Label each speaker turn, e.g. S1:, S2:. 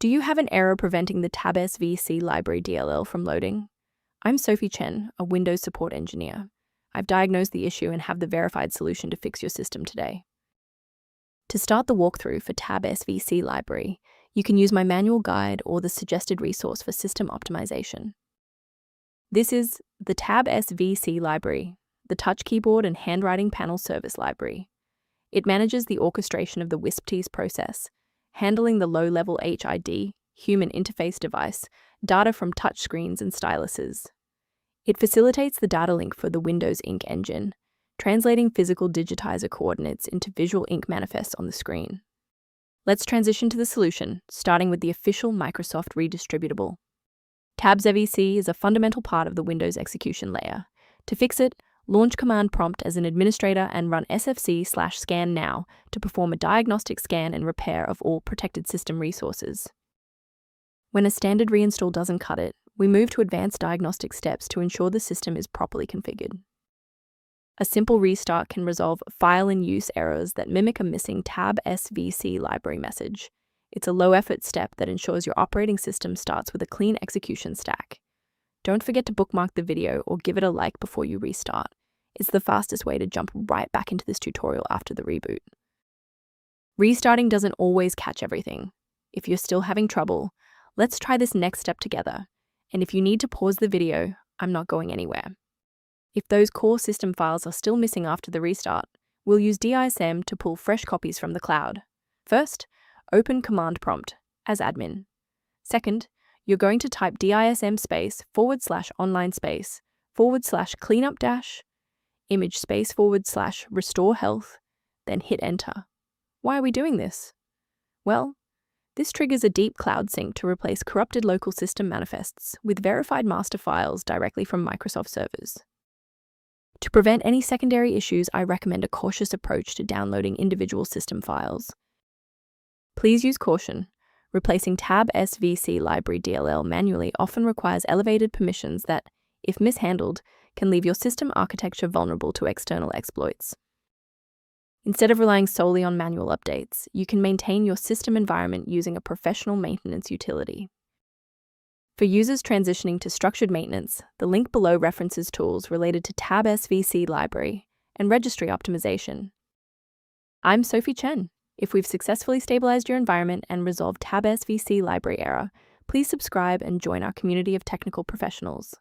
S1: Do you have an error preventing the Tabsvc Library DLL from loading? I'm Sophie Chen, a Windows support engineer. I've diagnosed the issue and have the verified solution to fix your system today. To start the walkthrough for Tabsvc Library, you can use my manual guide or the suggested resource for system optimization. This is the Tabsvc Library, the touch keyboard and handwriting panel service library. It manages the orchestration of the Wisptis process, handling the low-level HID, human interface device, data from touchscreens and styluses. It facilitates the data link for the Windows Ink engine, translating physical digitizer coordinates into visual ink manifests on the screen. Let's transition to the solution, starting with the official Microsoft redistributable. Tabsvc is a fundamental part of the Windows execution layer. To fix it, launch command prompt as an administrator and run sfc/scannow to perform a diagnostic scan and repair of all protected system resources. When a standard reinstall doesn't cut it, we move to advanced diagnostic steps to ensure the system is properly configured. A simple restart can resolve file in use errors that mimic a missing Tabsvc library message. It's a low-effort step that ensures your operating system starts with a clean execution stack. Don't forget to bookmark the video or give it a like before you restart. It's the fastest way to jump right back into this tutorial after the reboot. Restarting doesn't always catch everything. If you're still having trouble, let's try this next step together. And if you need to pause the video, I'm not going anywhere. If those core system files are still missing after the restart, we'll use DISM to pull fresh copies from the cloud. First, open command prompt as admin. Second, you're going to type DISM /online /cleanup image /restore health, then hit enter. Why are we doing this? Well, this triggers a deep cloud sync to replace corrupted local system manifests with verified master files directly from Microsoft servers. To prevent any secondary issues, I recommend a cautious approach to downloading individual system files. Please use caution. Replacing Tabsvc Library DLL manually often requires elevated permissions that, if mishandled, can leave your system architecture vulnerable to external exploits. Instead of relying solely on manual updates, you can maintain your system environment using a professional maintenance utility. For users transitioning to structured maintenance, the link below references tools related to Tabsvc Library and registry optimization. I'm Sophie Chen. If we've successfully stabilized your environment and resolved Tabsvc Library error, please subscribe and join our community of technical professionals.